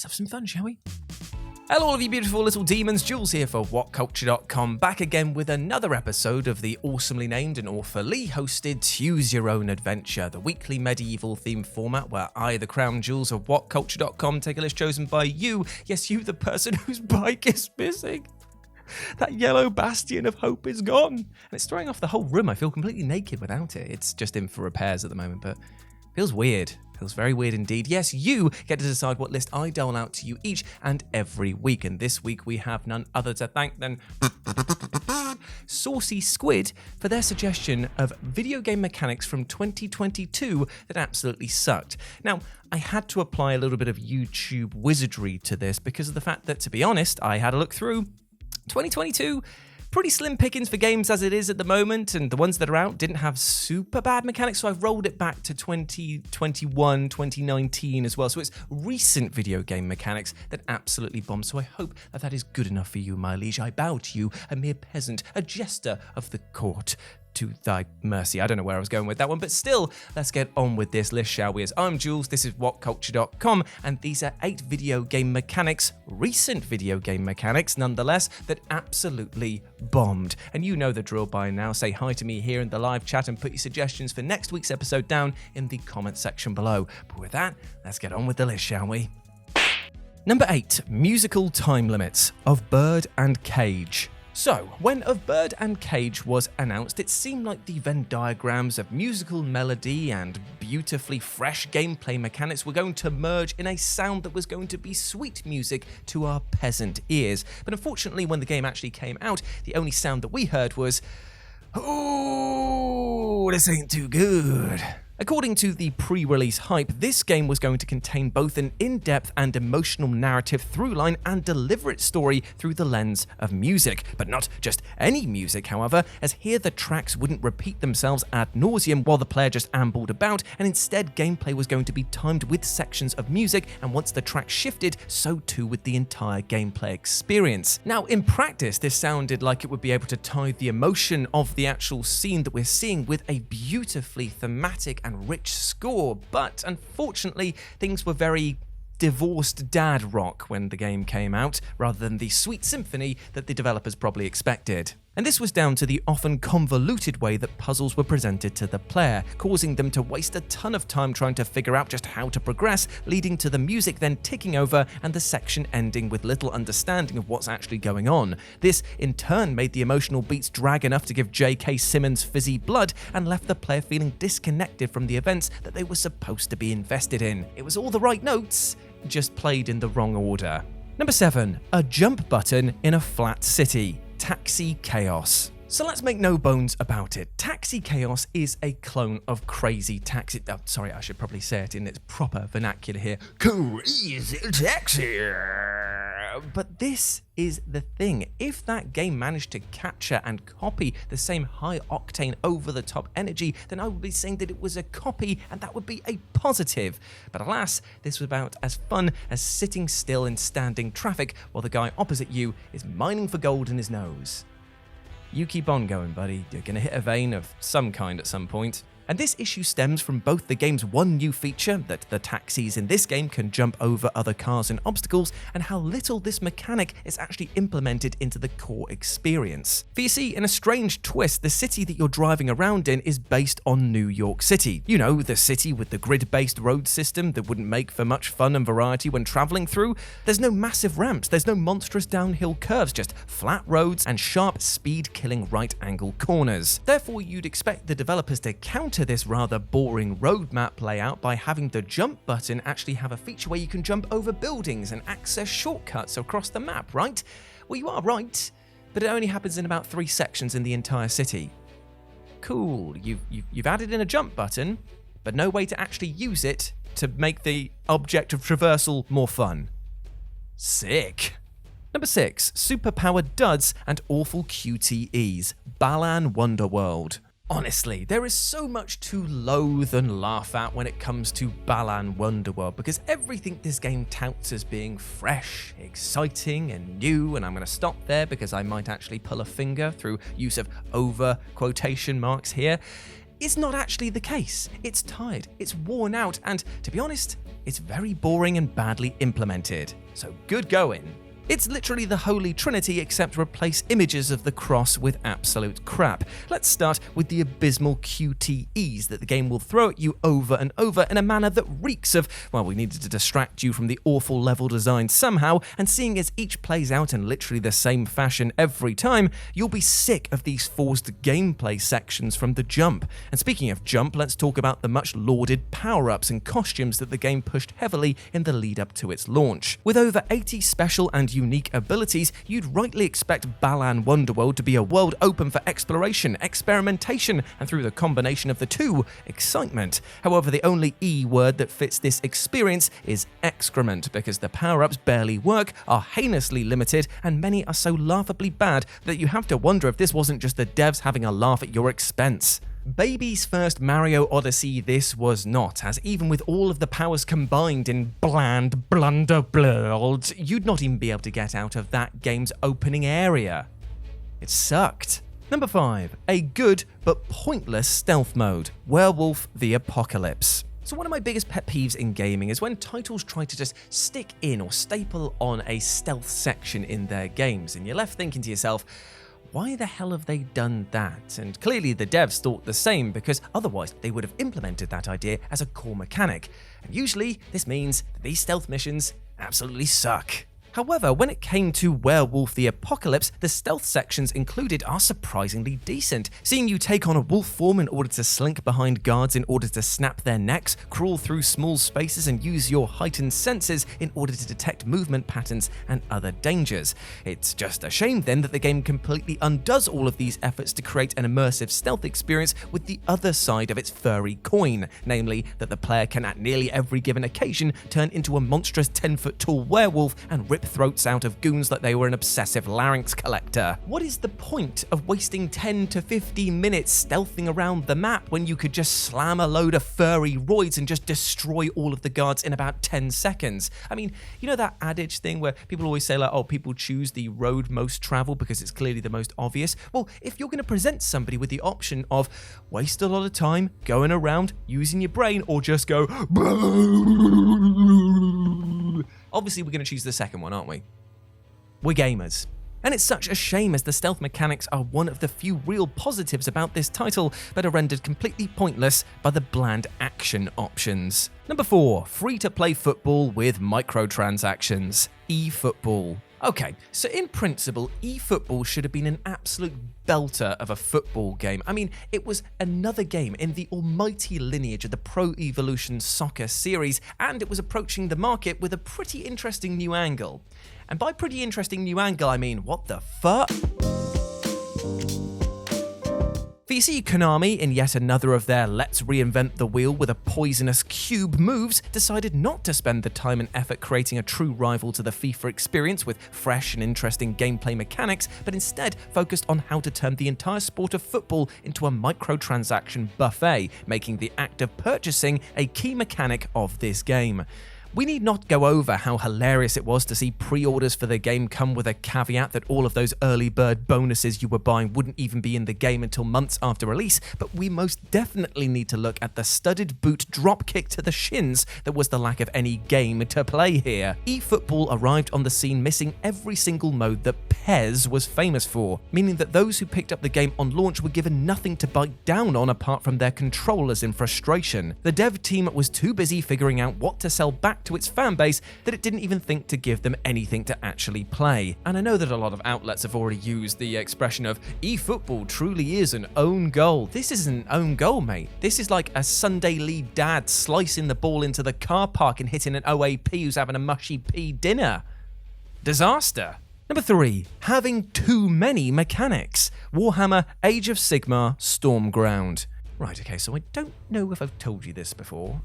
let's have some fun, shall we? Hello all of you beautiful little demons, Jules here for WhatCulture.com, back again with another episode of the awesomely named and awfully hosted Tues Your Own Adventure, the weekly medieval themed format where I, the crown Jules of WhatCulture.com, take a list chosen by you, yes you the person whose bike is missing. That yellow bastion of hope is gone, and it's throwing off the whole room. I feel completely naked without it. It's just in for repairs at the moment, but feels weird. Feels very weird indeed. Yes, you get to decide what list I dole out to you each and every week. And this week we have none other to thank than Saucy Squid for their suggestion of video game mechanics from 2022 that absolutely sucked. Now, I had to apply a little bit of YouTube wizardry to this because of the fact that, to be honest, I had a look through 2022. Pretty slim pickings for games as it is at the moment, and the ones that are out didn't have super bad mechanics, so I've rolled it back to 2021, 2019 as well. So it's recent video game mechanics that absolutely bomb, so I hope that that is good enough for you, my liege. I bow to you, a mere peasant, a jester of the court. To thy mercy. I don't know where I was going with that one, but still, let's get on with this list, shall we? As I'm Jules, this is WhatCulture.com, and these are 8 video game mechanics, recent video game mechanics nonetheless, that absolutely bombed. And you know the drill by now. Say hi to me here in the live chat and put your suggestions for next week's episode down in the comment section below. But with that, let's get on with the list, shall we? Number 8, musical time limits of Bird and Cage. So, when Of Bird and Cage was announced, it seemed like the Venn diagrams of musical melody and beautifully fresh gameplay mechanics were going to merge in a sound that was going to be sweet music to our peasant ears. But unfortunately, when the game actually came out, the only sound that we heard was, "Oh, this ain't too good." According to the pre-release hype, this game was going to contain both an in-depth and emotional narrative throughline and deliver its story through the lens of music. But not just any music, however, as here the tracks wouldn't repeat themselves ad nauseum while the player just ambled about, and instead gameplay was going to be timed with sections of music, and once the track shifted, so too would the entire gameplay experience. Now, in practice, this sounded like it would be able to tie the emotion of the actual scene that we're seeing with a beautifully thematic and rich score, but unfortunately things were very divorced dad rock when the game came out, rather than the sweet symphony that the developers probably expected. And this was down to the often convoluted way that puzzles were presented to the player, causing them to waste a ton of time trying to figure out just how to progress, leading to the music then ticking over and the section ending with little understanding of what's actually going on. This, in turn, made the emotional beats drag enough to give J.K. Simmons fizzy blood and left the player feeling disconnected from the events that they were supposed to be invested in. It was all the right notes, just played in the wrong order. Number 7, a jump button in a flat city. Taxi Chaos. So let's make no bones about it. Taxi Chaos is a clone of Crazy Taxi. Oh, sorry, I should probably say it in its proper vernacular here. Crazy Taxi. But this is the thing. If that game managed to capture and copy the same high-octane, over-the-top energy, then I would be saying that it was a copy, and that would be a positive. But alas, this was about as fun as sitting still in standing traffic while the guy opposite you is mining for gold in his nose. You keep on going, buddy. You're going to hit a vein of some kind at some point. And this issue stems from both the game's one new feature, that the taxis in this game can jump over other cars and obstacles, and how little this mechanic is actually implemented into the core experience. For you see, in a strange twist, the city that you're driving around in is based on New York City. You know, the city with the grid-based road system that wouldn't make for much fun and variety when traveling through. There's no massive ramps, there's no monstrous downhill curves, just flat roads and sharp, speed-killing right-angle corners. Therefore, you'd expect the developers to counter this rather boring roadmap layout by having the jump button actually have a feature where you can jump over buildings and access shortcuts across the map, right? Well, you are right, but it only happens in about 3 sections in the entire city. Cool, you've added in a jump button, but no way to actually use it to make the object of traversal more fun. Sick. Number 6, superpowered duds and awful QTEs, BALAN WONDERWORLD. Honestly, there is so much to loathe and laugh at when it comes to BALAN WONDERWORLD, because everything this game touts as being fresh, exciting, and new, and I'm going to stop there because I might actually pull a finger through use of over quotation marks here, is not actually the case. It's tired, it's worn out, and to be honest, it's very boring and badly implemented. So good going. It's literally the holy trinity, except replace images of the cross with absolute crap. Let's start with the abysmal QTEs that the game will throw at you over and over in a manner that reeks of, well, we needed to distract you from the awful level design somehow, and seeing as each plays out in literally the same fashion every time, you'll be sick of these forced gameplay sections from the jump. And speaking of jump, let's talk about the much lauded power-ups and costumes that the game pushed heavily in the lead up to its launch. With over 80 special and unique abilities, you'd rightly expect BALAN WONDERWORLD to be a world open for exploration, experimentation, and through the combination of the two, excitement. However, the only E word that fits this experience is excrement, because the power-ups barely work, are heinously limited, and many are so laughably bad that you have to wonder if this wasn't just the devs having a laugh at your expense. Baby's first Mario Odyssey this was not, as even with all of the powers combined in bland WONDERWORLD, you'd not even be able to get out of that game's opening area. It sucked. Number 5. A good but pointless stealth mode, Werewolf the Apocalypse. So one of my biggest pet peeves in gaming is when titles try to just stick in or staple on a stealth section in their games, and you're left thinking to yourself, why the hell have they done that? And clearly the devs thought the same, because otherwise they would have implemented that idea as a core mechanic. And usually this means that these stealth missions absolutely suck. However, when it came to Werewolf the Apocalypse, the stealth sections included are surprisingly decent. Seeing you take on a wolf form in order to slink behind guards in order to snap their necks, crawl through small spaces and use your heightened senses in order to detect movement patterns and other dangers. It's just a shame then that the game completely undoes all of these efforts to create an immersive stealth experience with the other side of its furry coin, namely that the player can at nearly every given occasion turn into a monstrous 10-foot tall werewolf and rip throats out of goons like they were an obsessive larynx collector. What is the point of wasting 10 to 15 minutes stealthing around the map when you could just slam a load of furry roids and just destroy all of the guards in about 10 seconds? I mean, you know that adage thing where people always say like, oh, people choose the road most traveled because it's clearly the most obvious? Well, if you're going to present somebody with the option of waste a lot of time going around using your brain or just go obviously, we're going to choose the second one, aren't we? We're gamers. And it's such a shame, as the stealth mechanics are one of the few real positives about this title, but are rendered completely pointless by the bland action options. Number 4. Free-to-play football with microtransactions, eFootball. Okay, so in principle, eFootball should have been an absolute belter of a football game. I mean, it was another game in the almighty lineage of the Pro Evolution Soccer series, and it was approaching the market with a pretty interesting new angle. And by pretty interesting new angle, I mean, what the fuck? For you see, Konami, in yet another of their let's reinvent the wheel with a poisonous cube moves, decided not to spend the time and effort creating a true rival to the FIFA experience with fresh and interesting gameplay mechanics, but instead focused on how to turn the entire sport of football into a microtransaction buffet, making the act of purchasing a key mechanic of this game. We need not go over how hilarious it was to see pre-orders for the game come with a caveat that all of those early bird bonuses you were buying wouldn't even be in the game until months after release, but we most definitely need to look at the studded boot dropkick to the shins that was the lack of any game to play here. eFootball arrived on the scene missing every single mode that PES was famous for, meaning that those who picked up the game on launch were given nothing to bite down on apart from their controllers in frustration. The dev team was too busy figuring out what to sell back to its fan base that it didn't even think to give them anything to actually play. And I know that a lot of outlets have already used the expression of eFootball truly is an own goal. This isn't an own goal, mate. This is like a Sunday league dad slicing the ball into the car park and hitting an OAP who's having a mushy pea dinner. Disaster. Number 3. Having too many mechanics. Warhammer Age of Sigmar Stormground. Right, okay, so I don't know if I've told you this before.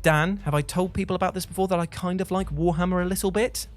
Dan, have I told people about this before, that I kind of like Warhammer a little bit?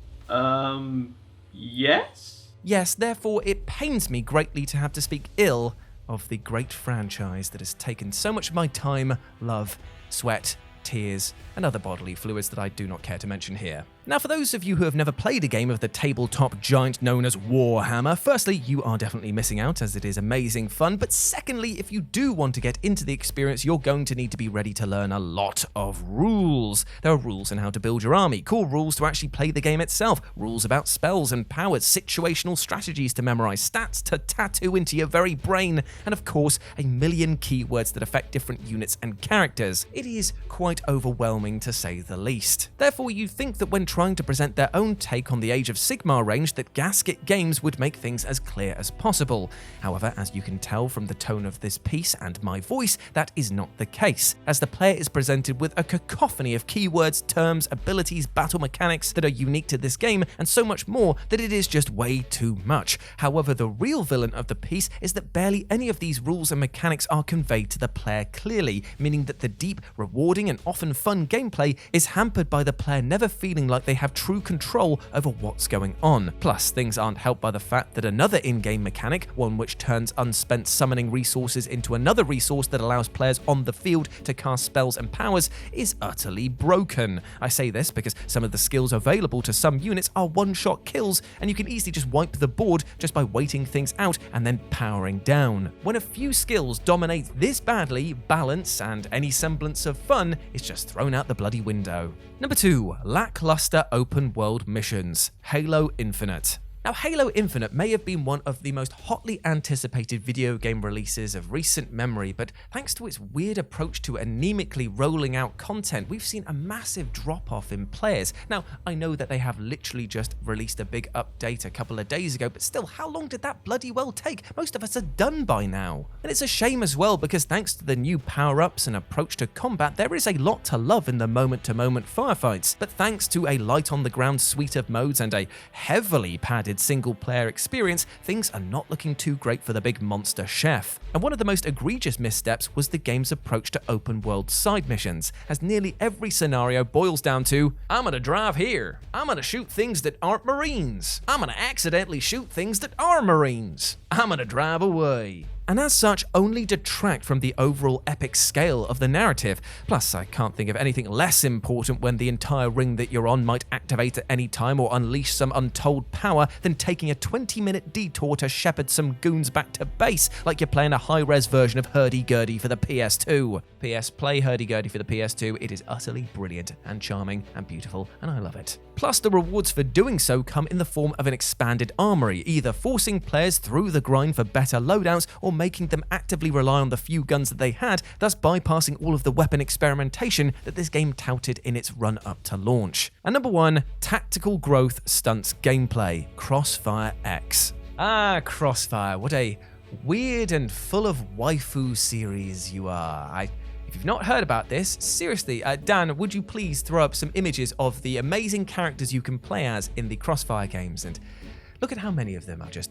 Yes? Yes, therefore it pains me greatly to have to speak ill of the great franchise that has taken so much of my time, love, sweat, tears, and other bodily fluids that I do not care to mention here. Now, for those of you who have never played a game of the tabletop giant known as Warhammer, firstly, you are definitely missing out, as it is amazing fun, but secondly, if you do want to get into the experience, you're going to need to be ready to learn a lot of rules. There are rules on how to build your army, cool rules to actually play the game itself, rules about spells and powers, situational strategies to memorize, stats to tattoo into your very brain, and of course, a million keywords that affect different units and characters. It is quite overwhelming to say the least. Therefore, you think that when trying to present their own take on the Age of Sigmar range, that Gasket Games would make things as clear as possible. However, as you can tell from the tone of this piece and my voice, that is not the case, as the player is presented with a cacophony of keywords, terms, abilities, battle mechanics that are unique to this game, and so much more that it is just way too much. However, the real villain of the piece is that barely any of these rules and mechanics are conveyed to the player clearly, meaning that the deep, rewarding, and often fun gameplay is hampered by the player never feeling like they have true control over what's going on. Plus, things aren't helped by the fact that another in-game mechanic, one which turns unspent summoning resources into another resource that allows players on the field to cast spells and powers, is utterly broken. I say this because some of the skills available to some units are one-shot kills, and you can easily just wipe the board just by waiting things out and then powering down. When a few skills dominate this badly, balance and any semblance of fun is just thrown out the bloody window. Number 2, lackluster open world missions. Halo Infinite. Now, Halo Infinite may have been one of the most hotly anticipated video game releases of recent memory, but thanks to its weird approach to anemically rolling out content, we've seen a massive drop-off in players. Now, I know that they have literally just released a big update a couple of days ago, but still, how long did that bloody well take? Most of us are done by now. And it's a shame as well, because thanks to the new power-ups and approach to combat, there is a lot to love in the moment-to-moment firefights. But thanks to a light-on-the-ground suite of modes and a heavily padded single-player experience, things are not looking too great for the big monster chef. And one of the most egregious missteps was the game's approach to open-world side missions, as nearly every scenario boils down to, I'm gonna drive here, I'm gonna shoot things that aren't Marines, I'm gonna accidentally shoot things that are Marines, I'm gonna drive away. And as such, only detract from the overall epic scale of the narrative. Plus, I can't think of anything less important when the entire ring that you're on might activate at any time or unleash some untold power than taking a 20-minute detour to shepherd some goons back to base, like you're playing a high-res version of Hurdy-Gurdy for the PS2. PS, play Hurdy-Gurdy for the PS2, it is utterly brilliant and charming and beautiful, and I love it. Plus, the rewards for doing so come in the form of an expanded armory, either forcing players through the grind for better loadouts or making them actively rely on the few guns that they had, thus bypassing all of the weapon experimentation that this game touted in its run-up to launch. And number 1, tactical growth stunts gameplay, CROSSFIREX. Ah, Crossfire, what a weird and full of waifu series you are. If you've not heard about this, seriously, Dan, would you please throw up some images of the amazing characters you can play as in the Crossfire games, and look at how many of them are just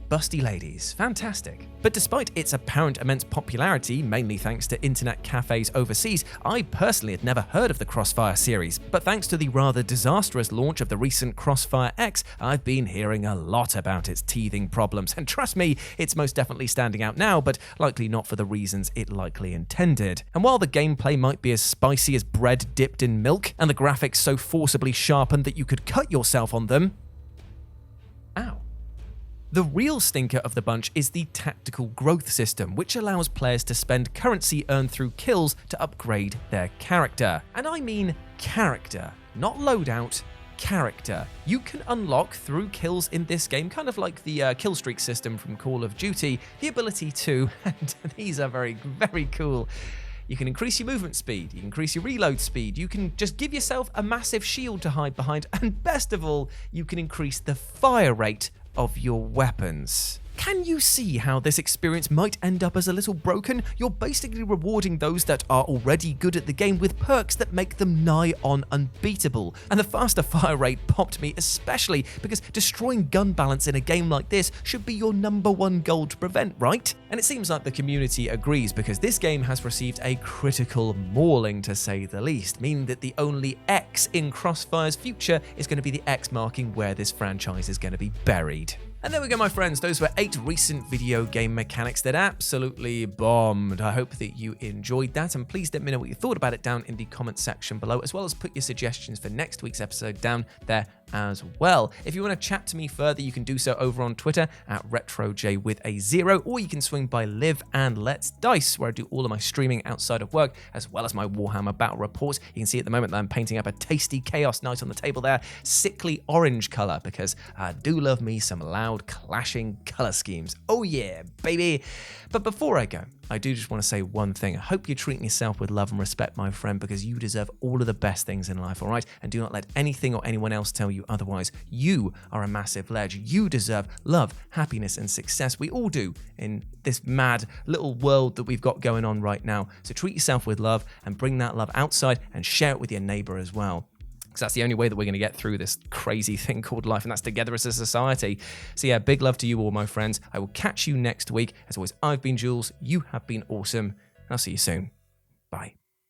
busty ladies. Fantastic. But despite its apparent immense popularity, mainly thanks to internet cafes overseas, I personally had never heard of the Crossfire series. But thanks to the rather disastrous launch of the recent CrossFireX, I've been hearing a lot about its teething problems. And trust me, it's most definitely standing out now, but likely not for the reasons it likely intended. And while the gameplay might be as spicy as bread dipped in milk, and the graphics so forcibly sharpened that you could cut yourself on them, ow. The real stinker of the bunch is the tactical growth system, which allows players to spend currency earned through kills to upgrade their character. And I mean character, not loadout, character. You can unlock through kills in this game, kind of like the kill streak system from Call of Duty, the ability to, and these are very, very cool, you can increase your movement speed, you can increase your reload speed, you can just give yourself a massive shield to hide behind, and best of all, you can increase the fire rate of your weapons. Can you see how this experience might end up as a little broken? You're basically rewarding those that are already good at the game with perks that make them nigh on unbeatable. And the faster fire rate popped me especially because destroying gun balance in a game like this should be your #1 goal to prevent, right? And it seems like the community agrees, because this game has received a critical mauling to say the least, meaning that the only X in Crossfire's future is going to be the X marking where this franchise is going to be buried. And there we go, my friends. Those were 8 recent video game mechanics that absolutely bombed. I hope that you enjoyed that, and please let me know what you thought about it down in the comment section below, as well as put your suggestions for next week's episode down there as well. If you want to chat to me further, you can do so over on Twitter at RetroJ with a 0, or you can swing by Live and Let's Dice, where I do all of my streaming outside of work, as well as my Warhammer Battle Reports. You can see at the moment that I'm painting up a tasty Chaos Knight on the table there, sickly orange colour, because I do love me some loud clashing colour schemes. Oh yeah, baby! But before I go, I do just want to say one thing. I hope you're treating yourself with love and respect, my friend, because you deserve all of the best things in life, all right? And do not let anything or anyone else tell you otherwise. You are a massive ledge. You deserve love, happiness, and success. We all do in this mad little world that we've got going on right now. So treat yourself with love and bring that love outside and share it with your neighbor as well. Because that's the only way that we're going to get through this crazy thing called life, and that's together as a society. So yeah, big love to you all, my friends. I will catch you next week. As always, I've been Jules. You have been awesome. And I'll see you soon. Bye.